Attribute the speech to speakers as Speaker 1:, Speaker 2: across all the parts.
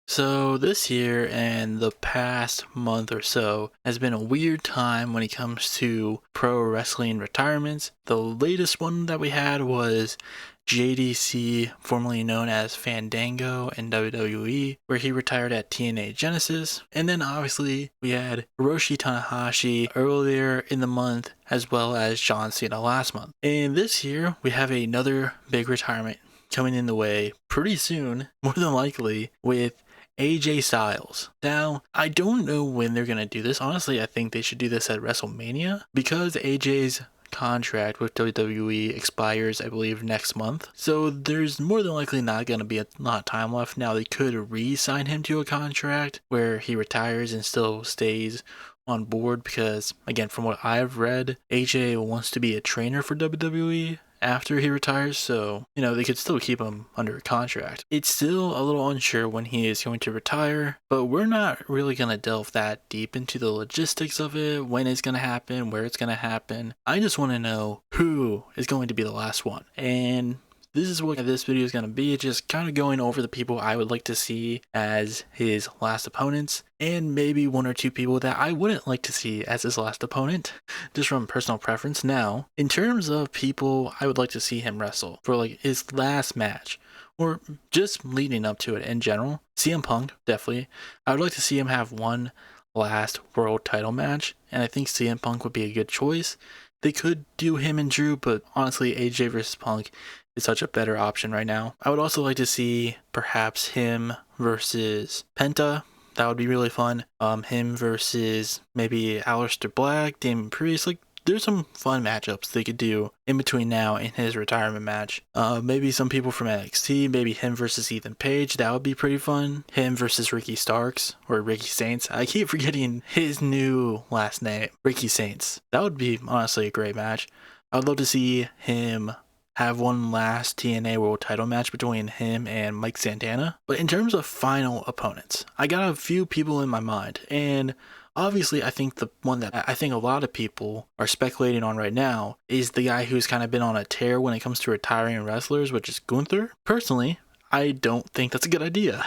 Speaker 1: So, this year and the past month or so has been a weird time when it comes to pro wrestling retirements. The latest one that we had was JDC, formerly known as Fandango in WWE, where he retired at TNA Genesis. And then obviously we had Hiroshi Tanahashi earlier in the month, as well as John Cena last month. And this year we have another big retirement coming in the way pretty soon, more than likely, with AJ Styles. Now, I don't know when they're going to do this. Honestly, I think they should do this at WrestleMania because AJ's contract with WWE expires, I believe, next month. So there's more than likely not going to be a lot of time left. Now, they could re-sign him to a contract where he retires and still stays on board because, again, from what I've read, AJ wants to be a trainer for WWE after he retires, so they could still keep him under a contract. It's still a little unsure when he is going to retire, but we're not really going to delve that deep into the logistics of it, when it's going to happen, where it's going to happen. I just want to know who is going to be the last one. And this is what this video is going to be, just kind of going over the people I would like to see as his last opponents, and maybe one or two people that I wouldn't like to see as his last opponent, just from personal preference. Now, in terms of people I would like to see him wrestle for like his last match, or just leading up to it in general, CM Punk, definitely. I would like to see him have one last world title match, and I think CM Punk would be a good choice. They could do him and Drew, but honestly, AJ versus Punk is such a better option right now. I would also like to see perhaps him versus Penta. That would be really fun. Him versus maybe Aleister Black, Damian Priest. Like, there's some fun matchups they could do in between now and his retirement match. Maybe some people from NXT, maybe him versus Ethan Page. That would be pretty fun. Him versus Ricky Starks or Ricky Saints. I keep forgetting his new last name, Ricky Saints. That would be honestly a great match. I would love to see him have one last TNA World Title match between him and Mike Santana. But in terms of final opponents, I got a few people in my mind, and obviously I think the one that I think a lot of people are speculating on right now is the guy who's kind of been on a tear when it comes to retiring wrestlers, which is Gunther. Personally, I don't think that's a good idea.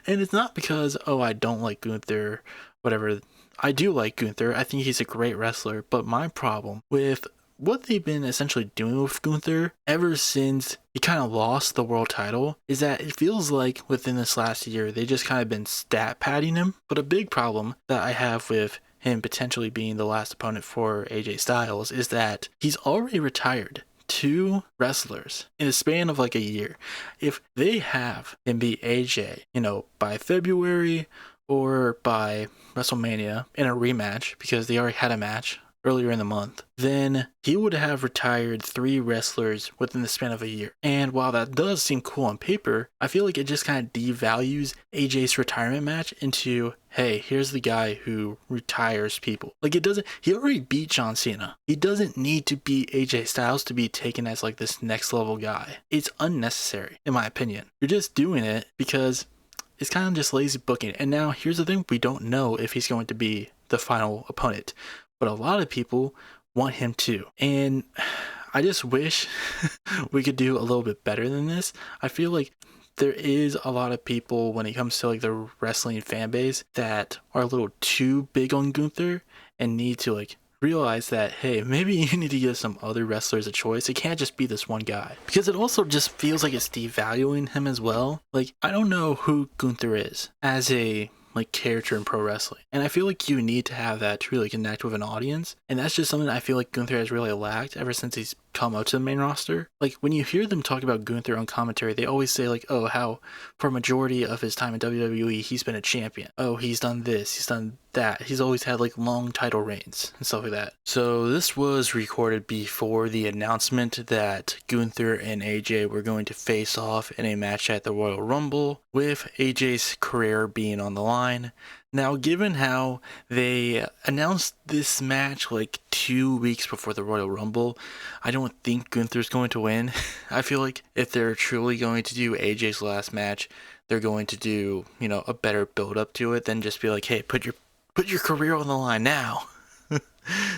Speaker 1: And it's not because, I don't like Gunther, whatever. I do like Gunther. I think he's a great wrestler, but my problem with what they've been essentially doing with Gunther ever since he kind of lost the world title is that it feels like within this last year they just kind of been stat padding him. But a big problem that I have with him potentially being the last opponent for AJ Styles is that he's already retired two wrestlers in a span of like a year. If they have him beat AJ, by February or by WrestleMania in a rematch, because they already had a match earlier in the month, then he would have retired three wrestlers within the span of a year. And while that does seem cool on paper, I feel like it just kind of devalues AJ's retirement match into, hey, here's the guy who retires people. Like, he already beat John Cena. He doesn't need to beat AJ Styles to be taken as like this next level guy. It's unnecessary, in my opinion. You're just doing it because it's kind of just lazy booking. And now here's the thing, we don't know if he's going to be the final opponent, but a lot of people want him to. And I just wish we could do a little bit better than this. I feel like there is a lot of people when it comes to like the wrestling fan base that are a little too big on Gunther and need to like realize that, hey, maybe you need to give some other wrestlers a choice. It can't just be this one guy, because it also just feels like it's devaluing him as well. Like, I don't know who Gunther is as a like character in pro wrestling, and I feel like you need to have that to really connect with an audience, and that's just something that I feel like Gunther has really lacked ever since he's come out to the main roster. Like, when you hear them talk about Gunther on commentary, they always say like, oh, how for a majority of his time in WWE he's been a champion. Oh, he's done this, he's done that, he's always had like long title reigns and stuff like that. So this was recorded before the announcement that Gunther and AJ were going to face off in a match at the Royal Rumble, with AJ's career being on the line. Now, given how they announced this match like 2 weeks before the Royal Rumble, I don't think Gunther's going to win. I feel like if they're truly going to do AJ's last match, they're going to do, a better build up to it than just be like, hey, put your career on the line now.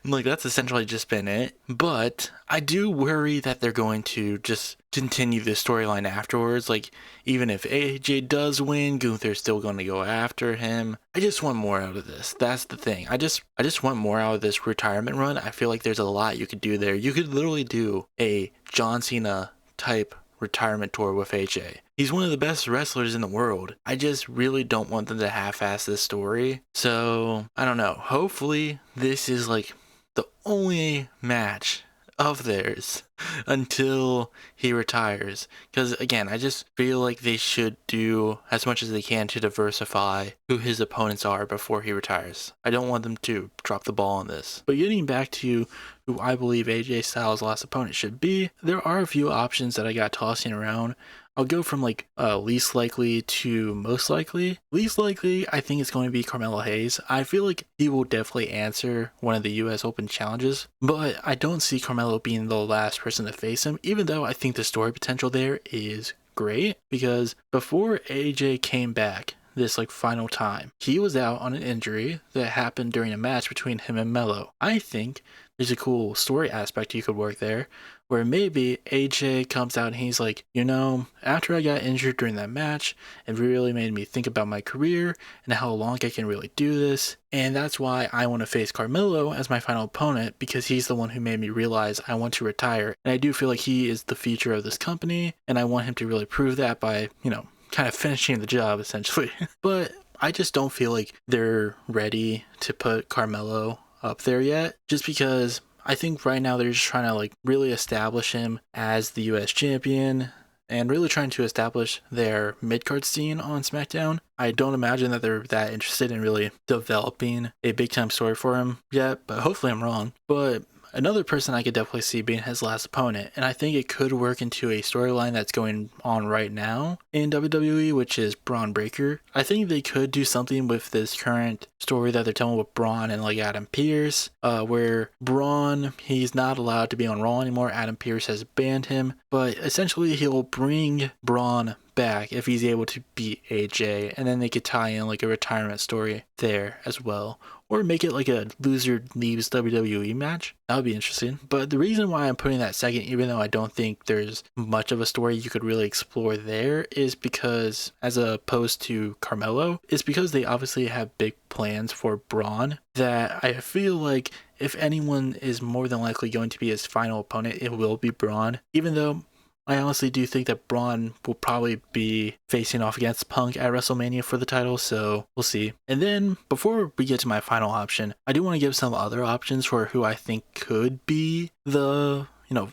Speaker 1: Like, that's essentially just been it. But I do worry that they're going to just continue the storyline afterwards. Like, even if AJ does win, Gunther's still going to go after him. I just want more out of this. That's the thing. I just want more out of this retirement run. I feel like there's a lot you could do there. You could literally do a John Cena type retirement tour with AJ. He's one of the best wrestlers in the world. I just really don't want them to half-ass this story. So, I don't know. Hopefully, this is like the only match of theirs until he retires. Because again, I just feel like they should do as much as they can to diversify who his opponents are before he retires. I don't want them to drop the ball on this. But getting back to who I believe AJ Styles' last opponent should be, there are a few options that I got tossing around. I'll go from like least likely to most likely. Least likely, I think it's going to be Carmelo Hayes. I feel like he will definitely answer one of the US Open challenges, but I don't see Carmelo being the last person to face him, even though I think the story potential there is great, because before AJ came back this like final time, he was out on an injury that happened during a match between him and Melo. I think there's a cool story aspect you could work there, where maybe AJ comes out and he's like, you know, after I got injured during that match, it really made me think about my career and how long I can really do this. And that's why I want to face Carmelo as my final opponent, because he's the one who made me realize I want to retire. And I do feel like he is the future of this company, and I want him to really prove that by, you know, kind of finishing the job essentially. But I just don't feel like they're ready to put Carmelo up there yet, just because I think right now they're just trying to like really establish him as the US champion and really trying to establish their mid-card scene on SmackDown. I don't imagine that they're that interested in really developing a big-time story for him yet, but hopefully I'm wrong. But another person I could definitely see being his last opponent, and I think it could work into a storyline that's going on right now in WWE, which is Braun Breaker. I think they could do something with this current story that they're telling with Braun and like Adam Pearce, where Braun, he's not allowed to be on Raw anymore. Adam Pearce has banned him, but essentially he'll bring Braun back if he's able to beat AJ, and then they could tie in like a retirement story there as well. Or make it like a loser leaves WWE match. That would be interesting. But the reason why I'm putting that second, even though I don't think there's much of a story you could really explore there, is because, as opposed to Carmelo, is because they obviously have big plans for Braun, that I feel like if anyone is more than likely going to be his final opponent, it will be Braun. Even though I honestly do think that Braun will probably be facing off against Punk at WrestleMania for the title, so we'll see. And then, before we get to my final option, I do want to give some other options for who I think could be the,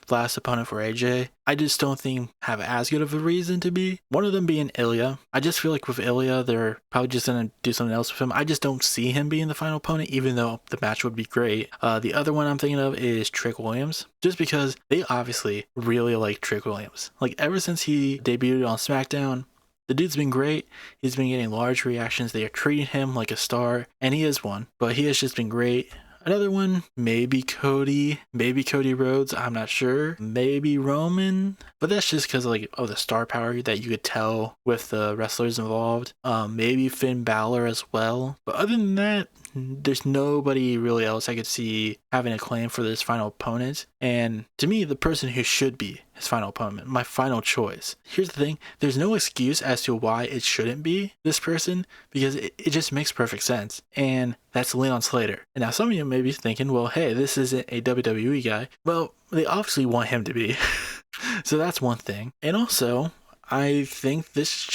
Speaker 1: last opponent for AJ. I just don't think have as good of a reason to be. One of them being Ilya. I just feel like with Ilya, they're probably just going to do something else with him. I just don't see him being the final opponent, even though the match would be great. The other one I'm thinking of is Trick Williams, just because they obviously really like Trick Williams. Like, ever since he debuted on SmackDown, the dude's been great. He's been getting large reactions. They are treating him like a star, and he is one, but he has just been great. Another one, maybe Cody Rhodes, I'm not sure. Maybe Roman, but that's just because of the star power that you could tell with the wrestlers involved. Maybe Finn Balor as well. But other than that, there's nobody really else I could see having a claim for this final opponent. And to me, the person who should be his final opponent, my final choice. Here's the thing, there's no excuse as to why it shouldn't be this person, because it just makes perfect sense. And that's Leon Slater. And now some of you may be thinking, well, hey, this isn't a WWE guy. Well, they obviously want him to be. So that's one thing. And also, I think this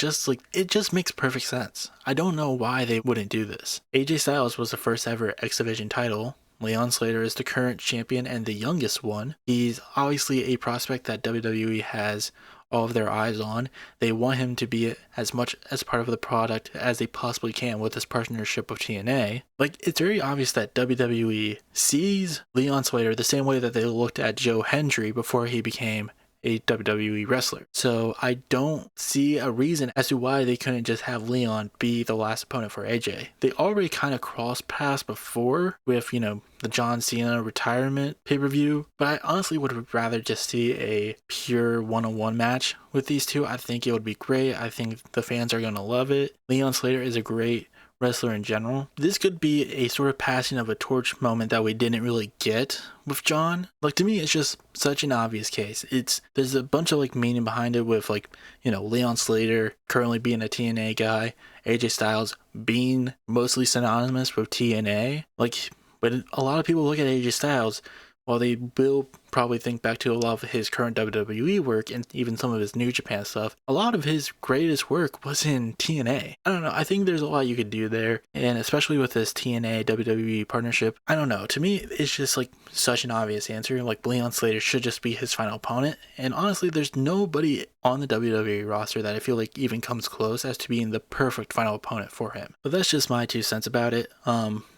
Speaker 1: it just makes perfect sense. I don't know why they wouldn't do this. AJ Styles was the first ever X Division title. Leon Slater is the current champion and the youngest one. He's obviously a prospect that WWE has all of their eyes on. They want him to be as much as part of the product as they possibly can with this partnership with TNA. It's very obvious that WWE sees Leon Slater the same way that they looked at Joe Hendry before he became a WWE wrestler. So I don't see a reason as to why they couldn't just have Leon be the last opponent for AJ. They already kind of crossed paths before with, the John Cena retirement pay-per-view, but I honestly would rather just see a pure one-on-one match with these two. I think it would be great. I think the fans are going to love it. Leon Slater is a great wrestler in general. This could be a sort of passing of a torch moment that we didn't really get with John. Like, to me, it's just such an obvious case. There's a bunch of like meaning behind it with, like, you know, Leon Slater currently being a TNA guy, AJ Styles being mostly synonymous with TNA. Like, but a lot of people look at AJ Styles, while they will probably think back to a lot of his current WWE work and even some of his New Japan stuff, a lot of his greatest work was in TNA. I don't know, I think there's a lot you could do there, and especially with this TNA WWE partnership, I don't know, to me it's just like such an obvious answer. Like, Leon Slater should just be his final opponent, and honestly there's nobody on the WWE roster that I feel like even comes close as to being the perfect final opponent for him. But that's just my 2 cents about it.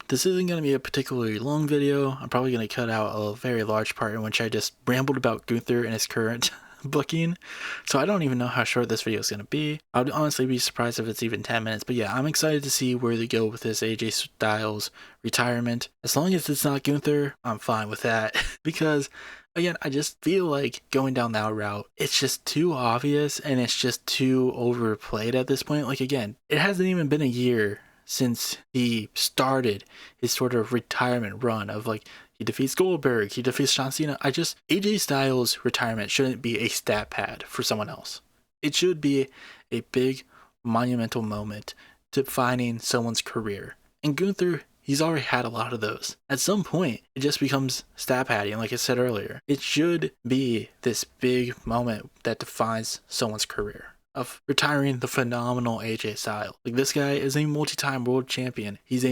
Speaker 1: This isn't going to be a particularly long video. I'm probably going to cut out a very large part in which I just rambled about Gunther and his current booking. So I don't even know how short this video is going to be. I would honestly be surprised if it's even 10 minutes. But yeah, I'm excited to see where they go with this AJ Styles retirement. As long as it's not Gunther, I'm fine with that. Because again, I just feel like going down that route, it's just too obvious and it's just too overplayed at this point. Like, again, it hasn't even been a year since he started his sort of retirement run of, like, he defeats Goldberg, he defeats John Cena. AJ Styles' retirement shouldn't be a stat pad for someone else. It should be a big monumental moment defining someone's career. And Gunther, he's already had a lot of those. At some point, it just becomes stat padding, like I said earlier. It should be this big moment that defines someone's career, of retiring the phenomenal AJ Styles. Like, this guy is a multi-time world champion. He's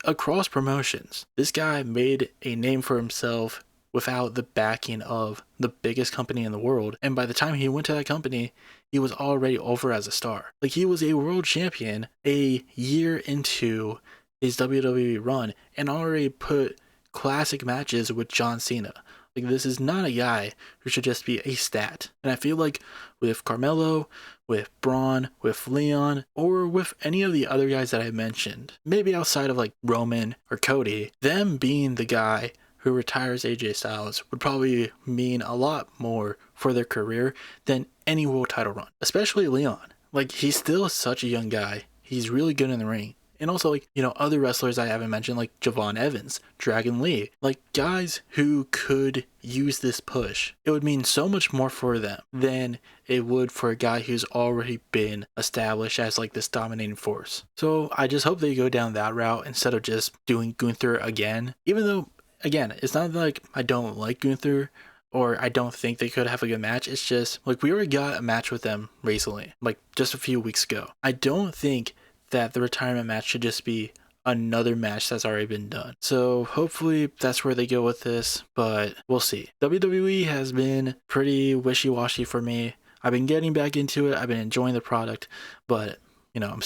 Speaker 1: across promotions. This guy made a name for himself without the backing of the biggest company in the world. And by the time he went to that company, he was already over as a star. Like, he was a world champion a year into his WWE run and already put classic matches with John Cena. Like, this is not a guy who should just be a stat. And I feel like with Carmelo, with Braun, with Leon, or with any of the other guys that I mentioned, maybe outside of like Roman or Cody, them being the guy who retires AJ Styles would probably mean a lot more for their career than any world title run. Especially Leon. Like, he's still such a young guy. He's really good in the ring. And also, like, you know, other wrestlers I haven't mentioned, like Javon Evans, Dragon Lee, like guys who could use this push. It would mean so much more for them than it would for a guy who's already been established as like this dominating force. So I just hope they go down that route instead of just doing Gunther again. Even though, again, it's not like I don't like Gunther or I don't think they could have a good match. It's just like we already got a match with them recently, like just a few weeks ago. I don't think that the retirement match should just be another match that's already been done. So hopefully that's where they go with this, but we'll see. WWE has been pretty wishy-washy for me. I've been getting back into it. I've been enjoying the product, but you know,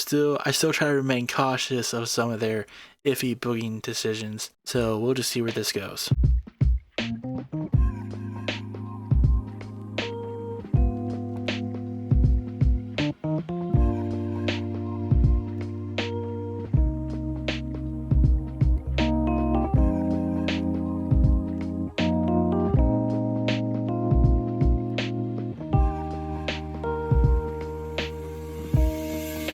Speaker 1: I still try to remain cautious of some of their iffy booking decisions. So we'll just see where this goes.